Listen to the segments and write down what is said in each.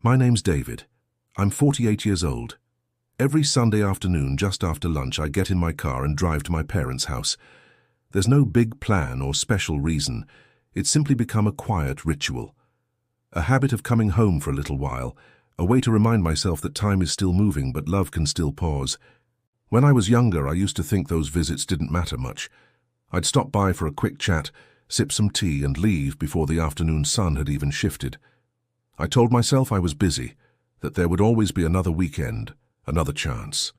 My name's David. I'm 48 years old. Every Sunday afternoon, just after lunch, I get in my car and drive to my parents' house. There's no big plan or special reason. It's simply become a quiet ritual. A habit of coming home for a little while, a way to remind myself that time is still moving but love can still pause. When I was younger, I used to think those visits didn't matter much. I'd stop by for a quick chat, sip some tea and leave before the afternoon sun had even shifted. I told myself I was busy, that there would always be another weekend, another chance.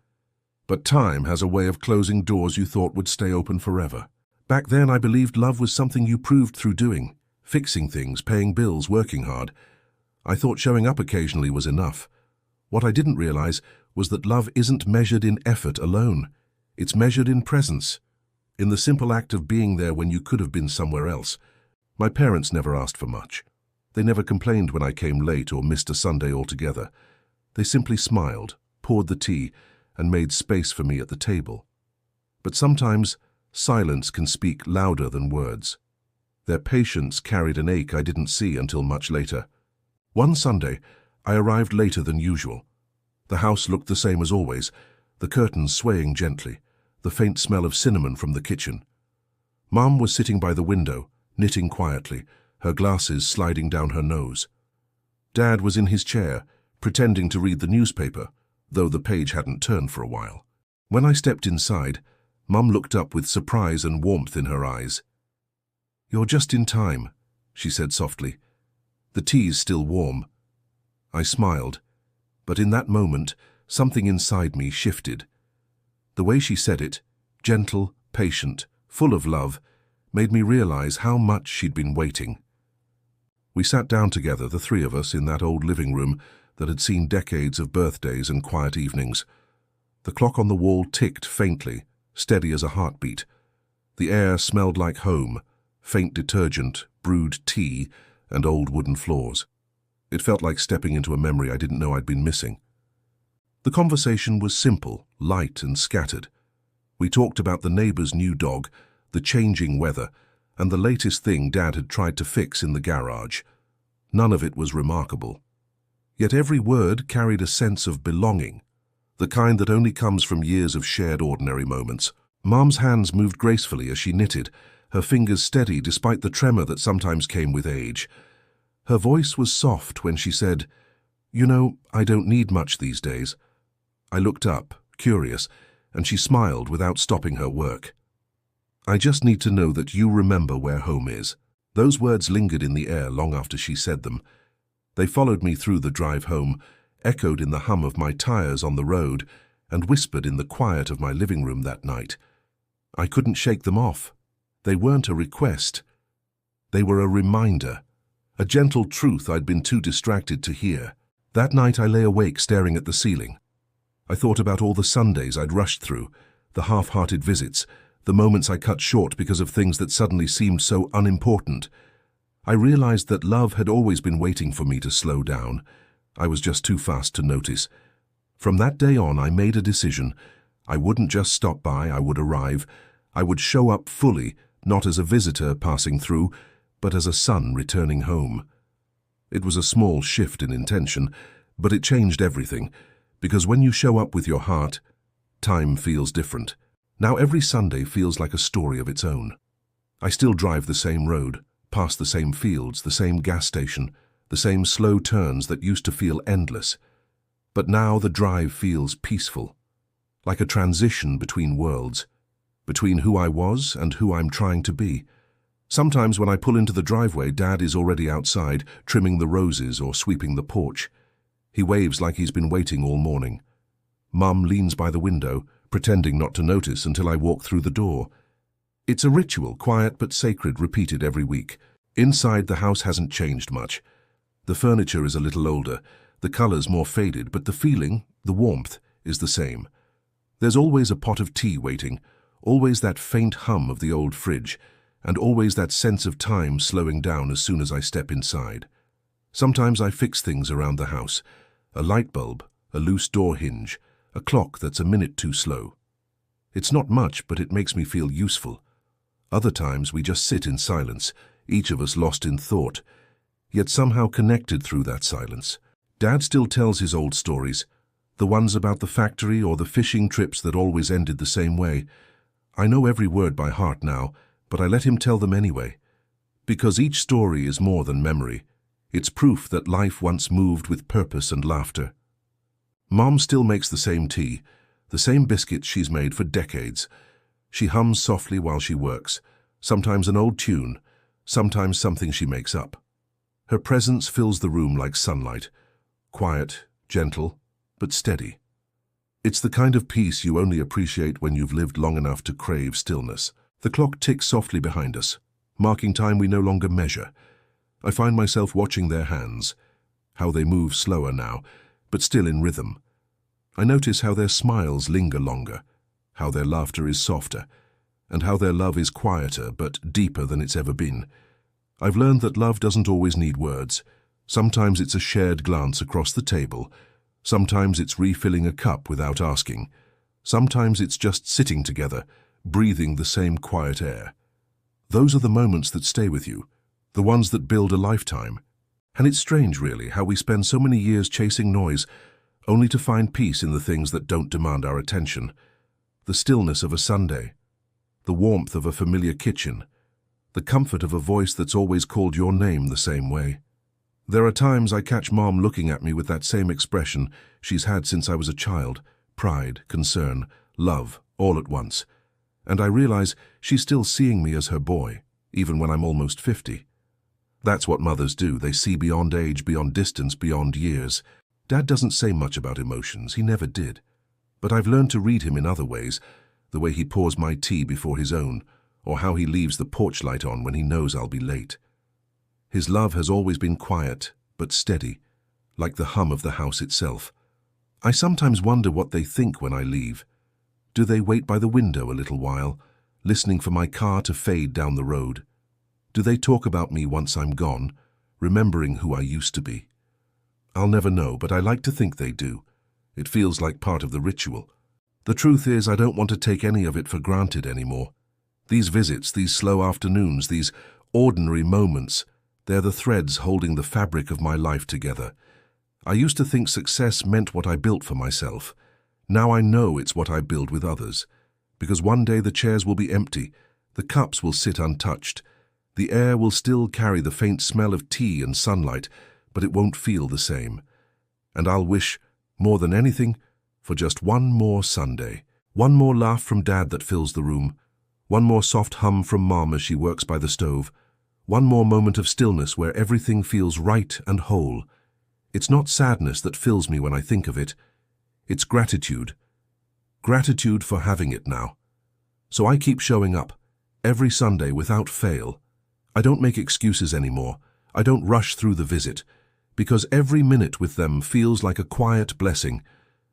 But time has a way of closing doors you thought would stay open forever. Back then I believed love was something you proved through doing, fixing things, paying bills, working hard. I thought showing up occasionally was enough. What I didn't realize was that love isn't measured in effort alone. It's measured in presence, in the simple act of being there when you could have been somewhere else. My parents never asked for much. They never complained when I came late or missed a Sunday altogether. They simply smiled, poured the tea, and made space for me at the table. But sometimes silence can speak louder than words. Their patience carried an ache I didn't see until much later. One Sunday, I arrived later than usual. The house looked the same as always, the curtains swaying gently, the faint smell of cinnamon from the kitchen. Mum was sitting by the window, knitting quietly, her glasses sliding down her nose. Dad was in his chair, pretending to read the newspaper, though the page hadn't turned for a while. When I stepped inside, Mum looked up with surprise and warmth in her eyes. "You're just in time," she said softly. "The tea's still warm." I smiled, but in that moment, something inside me shifted. The way she said it, gentle, patient, full of love, made me realize how much she'd been waiting. We sat down together, the three of us, in that old living room that had seen decades of birthdays and quiet evenings. The clock on the wall ticked faintly, steady as a heartbeat. The air smelled like home, faint detergent, brewed tea, and old wooden floors. It felt like stepping into a memory I didn't know I'd been missing. The conversation was simple, light and scattered. We talked about the neighbor's new dog, the changing weather, and the latest thing Dad had tried to fix in the garage. None of it was remarkable. Yet every word carried a sense of belonging, the kind that only comes from years of shared ordinary moments. Mom's hands moved gracefully as she knitted, her fingers steady despite the tremor that sometimes came with age. Her voice was soft when she said, "You know, I don't need much these days." I looked up, curious, and she smiled without stopping her work. "I just need to know that you remember where home is." Those words lingered in the air long after she said them. They followed me through the drive home, echoed in the hum of my tires on the road, and whispered in the quiet of my living room that night. I couldn't shake them off. They weren't a request. They were a reminder, a gentle truth I'd been too distracted to hear. That night I lay awake staring at the ceiling. I thought about all the Sundays I'd rushed through, the half-hearted visits, the moments I cut short because of things that suddenly seemed so unimportant. I realized that love had always been waiting for me to slow down. I was just too fast to notice. From that day on, I made a decision. I wouldn't just stop by, I would arrive. I would show up fully, not as a visitor passing through, but as a son returning home. It was a small shift in intention, but it changed everything, because when you show up with your heart, time feels different. Now every Sunday feels like a story of its own. I still drive the same road, past the same fields, the same gas station, the same slow turns that used to feel endless. But now the drive feels peaceful, like a transition between worlds, between who I was and who I'm trying to be. Sometimes when I pull into the driveway, Dad is already outside, trimming the roses or sweeping the porch. He waves like he's been waiting all morning. Mum leans by the window, pretending not to notice until I walk through the door. It's a ritual, quiet but sacred, repeated every week. Inside, the house hasn't changed much. The furniture is a little older, the colors more faded, but the feeling, the warmth, is the same. There's always a pot of tea waiting, always that faint hum of the old fridge, and always that sense of time slowing down as soon as I step inside. Sometimes I fix things around the house, a light bulb, a loose door hinge, a clock that's a minute too slow. It's not much, but it makes me feel useful. Other times we just sit in silence, each of us lost in thought, yet somehow connected through that silence. Dad still tells his old stories, the ones about the factory or the fishing trips that always ended the same way. I know every word by heart now, but I let him tell them anyway. Because each story is more than memory. It's proof that life once moved with purpose and laughter. Mom still makes the same tea, the same biscuits she's made for decades. She hums softly while she works, sometimes an old tune, sometimes something she makes up. Her presence fills the room like sunlight, quiet, gentle, but steady. It's the kind of peace you only appreciate when you've lived long enough to crave stillness. The clock ticks softly behind us, marking time we no longer measure. I find myself watching their hands, how they move slower now, but still in rhythm. I notice how their smiles linger longer, how their laughter is softer, and how their love is quieter but deeper than it's ever been. I've learned that love doesn't always need words. Sometimes it's a shared glance across the table. Sometimes it's refilling a cup without asking. Sometimes it's just sitting together, breathing the same quiet air. Those are the moments that stay with you, the ones that build a lifetime. And it's strange, really, how we spend so many years chasing noise, only to find peace in the things that don't demand our attention. The stillness of a Sunday, the warmth of a familiar kitchen, the comfort of a voice that's always called your name the same way. There are times I catch Mom looking at me with that same expression she's had since I was a child, pride, concern, love, all at once. And I realize she's still seeing me as her boy, even when I'm almost 50. That's what mothers do. They see beyond age, beyond distance, beyond years. Dad doesn't say much about emotions. He never did. But I've learned to read him in other ways, the way he pours my tea before his own, or how he leaves the porch light on when he knows I'll be late. His love has always been quiet, but steady, like the hum of the house itself. I sometimes wonder what they think when I leave. Do they wait by the window a little while, listening for my car to fade down the road? Do they talk about me once I'm gone, remembering who I used to be? I'll never know, but I like to think they do. It feels like part of the ritual. The truth is, I don't want to take any of it for granted anymore. These visits, these slow afternoons, these ordinary moments, they're the threads holding the fabric of my life together. I used to think success meant what I built for myself. Now I know it's what I build with others. Because one day the chairs will be empty, the cups will sit untouched, the air will still carry the faint smell of tea and sunlight, but it won't feel the same. And I'll wish, more than anything, for just one more Sunday. One more laugh from Dad that fills the room. One more soft hum from Mom as she works by the stove. One more moment of stillness where everything feels right and whole. It's not sadness that fills me when I think of it. It's gratitude. Gratitude for having it now. So I keep showing up, every Sunday without fail. I don't make excuses anymore. I don't rush through the visit, because every minute with them feels like a quiet blessing,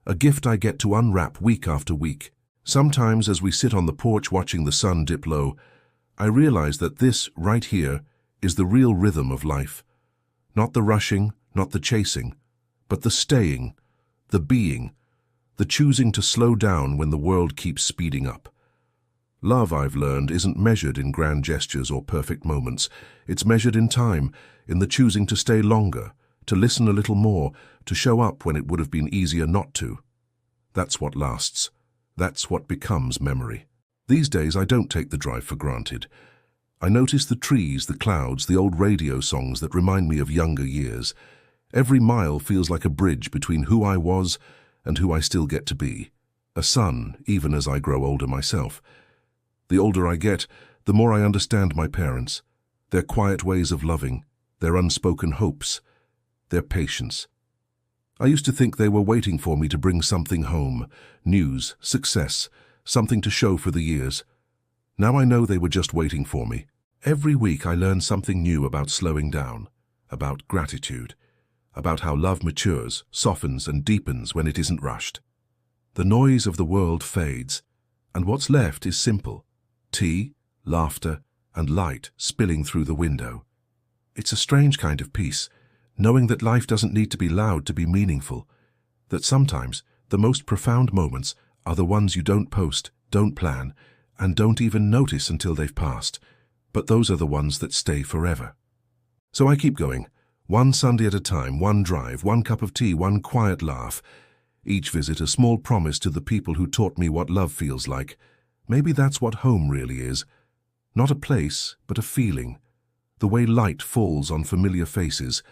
a gift I get to unwrap week after week. Sometimes as we sit on the porch watching the sun dip low, I realize that this, right here, is the real rhythm of life. Not the rushing, not the chasing, but the staying, the being, the choosing to slow down when the world keeps speeding up. Love, I've learned, isn't measured in grand gestures or perfect moments. It's measured in time, in the choosing to stay longer, to listen a little more, to show up when it would have been easier not to. That's what lasts. That's what becomes memory. These days I don't take the drive for granted. I notice the trees, the clouds, the old radio songs that remind me of younger years. Every mile feels like a bridge between who I was and who I still get to be. A son, even as I grow older myself. The older I get, the more I understand my parents, their quiet ways of loving, their unspoken hopes, their patience. I used to think they were waiting for me to bring something home, news, success, something to show for the years. Now I know they were just waiting for me. Every week I learn something new about slowing down, about gratitude, about how love matures, softens and deepens when it isn't rushed. The noise of the world fades, and what's left is simple. Tea, laughter, and light spilling through the window. It's a strange kind of peace, knowing that life doesn't need to be loud to be meaningful, that sometimes the most profound moments are the ones you don't post, don't plan, and don't even notice until they've passed, but those are the ones that stay forever. So I keep going, One Sunday at a time, one drive, one cup of tea, one quiet laugh. Each visit a small promise to the people who taught me what love feels like. Maybe that's what home really is. Not a place, but a feeling. The way light falls on familiar faces.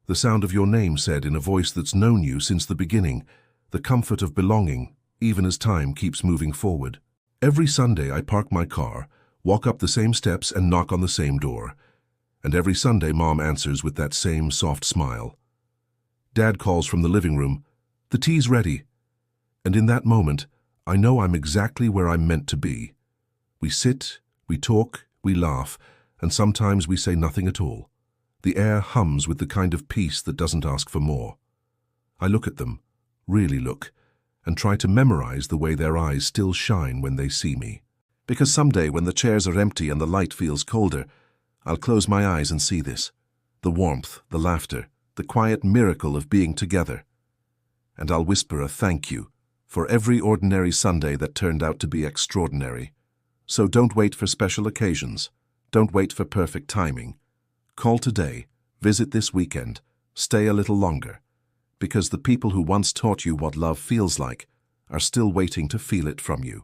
The sound of your name said in a voice that's known you since the beginning. The comfort of belonging, even as time keeps moving forward. Every Sunday I park my car, walk up the same steps and knock on the same door. And every Sunday Mom answers with that same soft smile. Dad calls from the living room, "The tea's ready." And in that moment, I know I'm exactly where I'm meant to be. We sit, we talk, we laugh, and sometimes we say nothing at all. The air hums with the kind of peace that doesn't ask for more. I look at them, really look, and try to memorize the way their eyes still shine when they see me. Because someday when the chairs are empty and the light feels colder, I'll close my eyes and see this. The warmth, the laughter, the quiet miracle of being together. And I'll whisper a thank you for every ordinary Sunday that turned out to be extraordinary. So don't wait for special occasions. Don't wait for perfect timing. Call today, visit this weekend, stay a little longer. Because the people who once taught you what love feels like are still waiting to feel it from you.